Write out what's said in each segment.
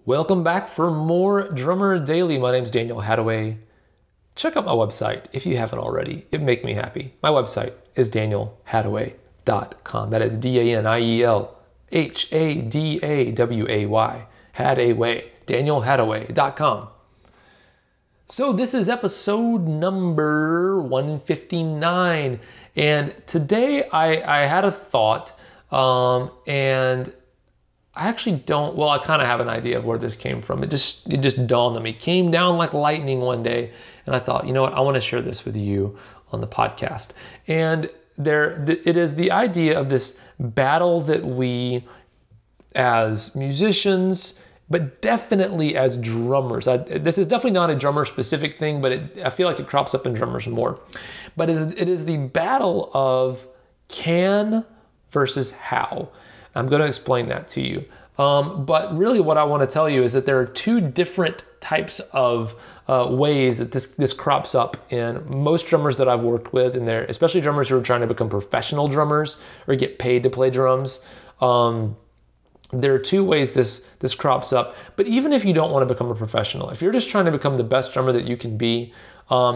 Welcome back for more Drummer Daily. My name's Daniel Hadaway. Check out my website if you haven't already. It'd make me happy. My website is danielhadaway.com. That is DanielHadaway. Hadaway. DanielHadaway.com. So this is episode number 159. And today I had a thought and I actually don't, well, I kind of have an idea of where this came from. It just dawned on me. It came down like lightning one day. And I thought, you know what? I want to share this with you on the podcast. And it is the idea of this battle that we as musicians, but definitely as drummers. This is definitely not a drummer specific thing, but I feel like it crops up in drummers more. But it is the battle of can versus how. I'm going to explain that to you. But really what I want to tell you is that there are two different types of ways that this crops up in most drummers that I've worked with, and they're especially drummers who are trying to become professional drummers or get paid to play drums. There are two ways this crops up. But even if you don't want to become a professional, if you're just trying to become the best drummer that you can be,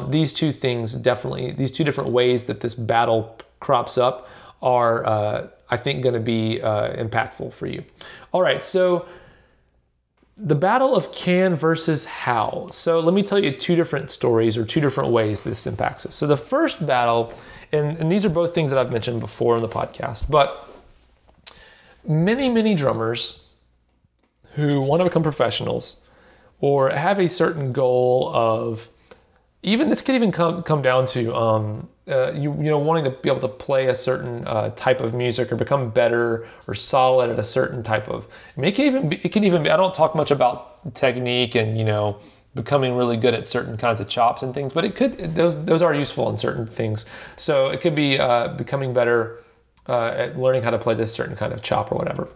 these two different ways that this battle crops up are I think going to be impactful for you. All right, so the battle of can versus how. So let me tell you two different stories or two different ways this impacts us. So the first battle, and these are both things that I've mentioned before on the podcast, but many drummers who want to become professionals or have a certain goal of, even this could even come down to wanting to be able to play a certain type of music or become better or solid at a certain type of. I mean, it can even be. I don't talk much about technique and becoming really good at certain kinds of chops and things, but it could. Those are useful in certain things. So it could be becoming better at learning how to play this certain kind of chop or whatever.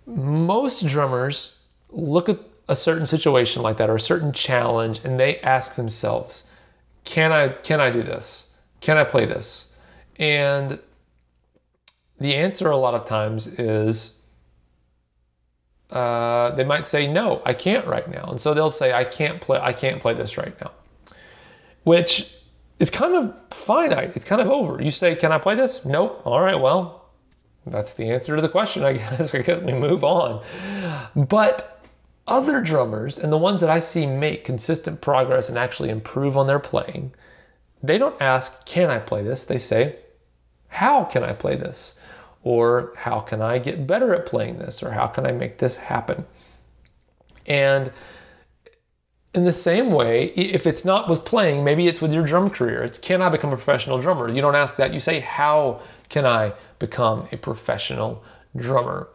Most drummers look at a certain situation like that or a certain challenge, and they ask themselves, can I do this? Can I play this? And the answer a lot of times is they might say, no, I can't right now. And so they'll say, I can't play this right now, which is kind of finite. It's kind of over. You say, can I play this? Nope. All right, well, that's the answer to the question, I guess. I guess we move on. But other drummers, and the ones that I see make consistent progress and actually improve on their playing, they don't ask, can I play this? They say, how can I play this? Or how can I get better at playing this? Or how can I make this happen? And in the same way, if it's not with playing, maybe it's with your drum career. It's, can I become a professional drummer? You don't ask that. You say, how can I become a professional drummer?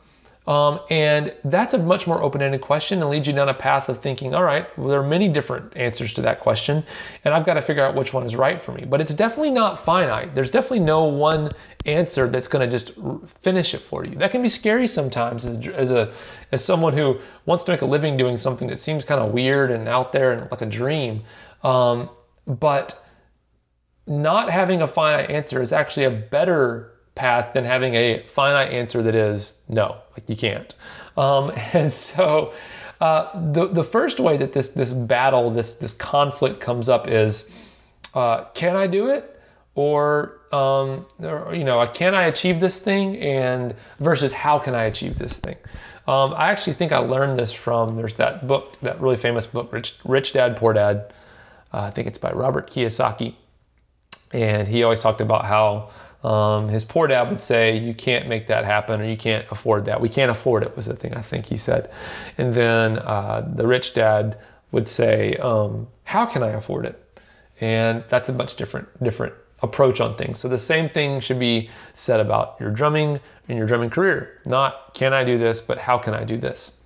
And that's a much more open-ended question and leads you down a path of thinking, all right, well, there are many different answers to that question, and I've got to figure out which one is right for me. But it's definitely not finite. There's definitely no one answer that's going to just finish it for you. That can be scary sometimes as someone who wants to make a living doing something that seems kind of weird and out there and like a dream. But not having a finite answer is actually a better path than having a finite answer that is no, like you can't. And so the first way that this battle, this conflict comes up is, can I do it? Or can I achieve this thing? And versus how can I achieve this thing? I actually think I learned this from, there's that book, that really famous book, Rich Dad, Poor Dad. I think it's by Robert Kiyosaki. And he always talked about how his poor dad would say, you can't make that happen, or you can't afford that. We can't afford it was the thing I think he said. And then the rich dad would say, how can I afford it? And that's a much different approach on things. So the same thing should be said about your drumming and your drumming career. Not can I do this, but how can I do this?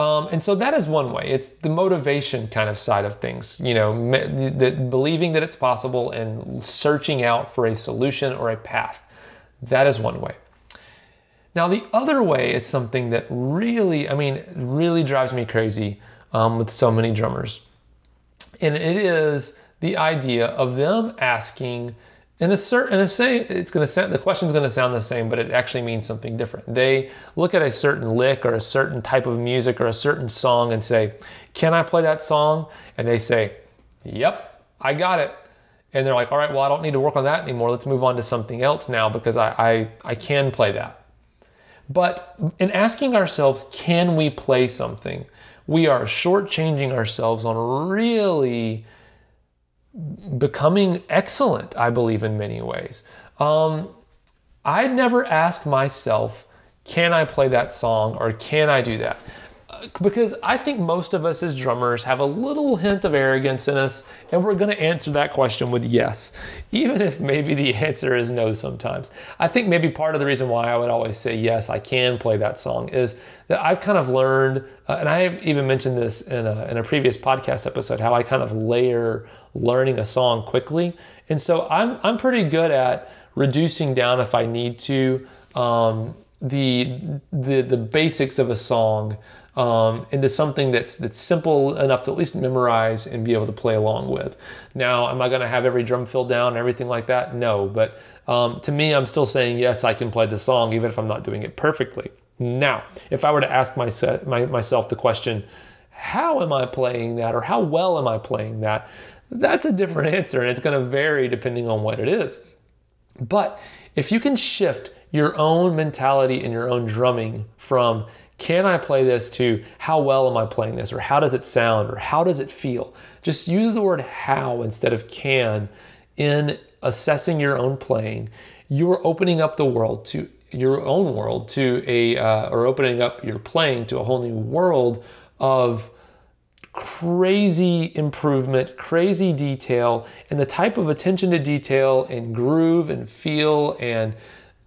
And so that is one way. It's the motivation kind of side of things, believing that it's possible and searching out for a solution or a path. That is one way. Now, the other way is something that really drives me crazy with so many drummers. And it is the idea of them asking And it's going to sound, the question's going to sound the same, but it actually means something different. They look at a certain lick or a certain type of music or a certain song and say, can I play that song? And they say, yep, I got it. And they're like, all right, well, I don't need to work on that anymore. Let's move on to something else now because I can play that. But in asking ourselves, can we play something? We are shortchanging ourselves on really becoming excellent, I believe, in many ways. I never ask myself, can I play that song or can I do that? Because I think most of us as drummers have a little hint of arrogance in us, and we're going to answer that question with yes, even if maybe the answer is no sometimes. I think maybe part of the reason why I would always say yes, I can play that song is that I've kind of learned, and I have even mentioned this in a previous podcast episode, how I kind of layer learning a song quickly. And so I'm pretty good at reducing down if I need to the basics of a song into something that's simple enough to at least memorize and be able to play along with. Now, am I going to have every drum fill down and everything like that? No, but to me, I'm still saying, yes, I can play the song, even if I'm not doing it perfectly. Now, if I were to ask myself the question, how am I playing that, or how well am I playing that? That's a different answer, and it's going to vary depending on what it is. But if you can shift your own mentality and your own drumming from can I play this to how well am I playing this, or how does it sound, or how does it feel? Just use the word how instead of can in assessing your own playing. You're opening up the world to your own world to or opening up your playing to a whole new world of crazy improvement, crazy detail, and the type of attention to detail and groove and feel and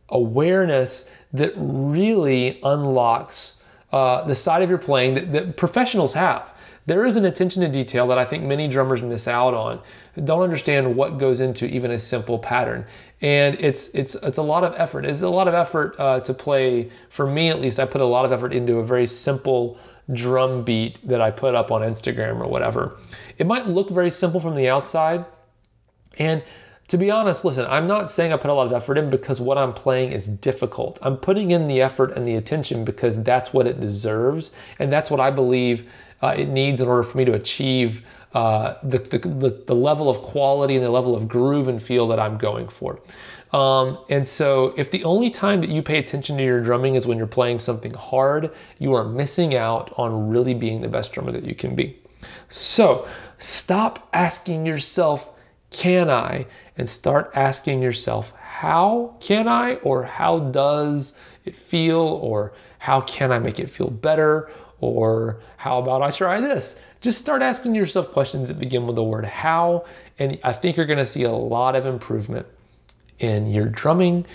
awareness that really unlocks the side of your playing that professionals have. There is an attention to detail that I think many drummers miss out on, don't understand what goes into even a simple pattern. And it's a lot of effort. It's a lot of effort to play. For me, at least, I put a lot of effort into a very simple drum beat that I put up on Instagram or whatever. It might look very simple from the outside. And to be honest, listen, I'm not saying I put a lot of effort in because what I'm playing is difficult. I'm putting in the effort and the attention because that's what it deserves. And that's what I believe it needs in order for me to achieve the level of quality and the level of groove and feel that I'm going for. And so if the only time that you pay attention to your drumming is when you're playing something hard, you are missing out on really being the best drummer that you can be. So stop asking yourself, can I? And start asking yourself, how can I? Or how does it feel? Or how can I make it feel better? Or how about I try this? Just start asking yourself questions that begin with the word how, and I think you're gonna see a lot of improvement in your drumming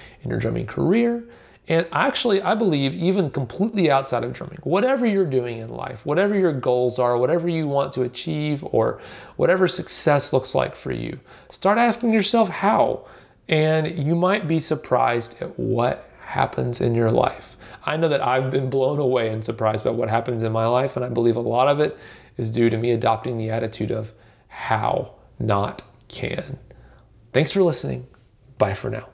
career, and actually, I believe even completely outside of drumming. Whatever you're doing in life, whatever your goals are, whatever you want to achieve, or whatever success looks like for you, start asking yourself how, and you might be surprised at what happens in your life. I know that I've been blown away and surprised by what happens in my life, and I believe a lot of it is due to me adopting the attitude of how, not can. Thanks for listening. Bye for now.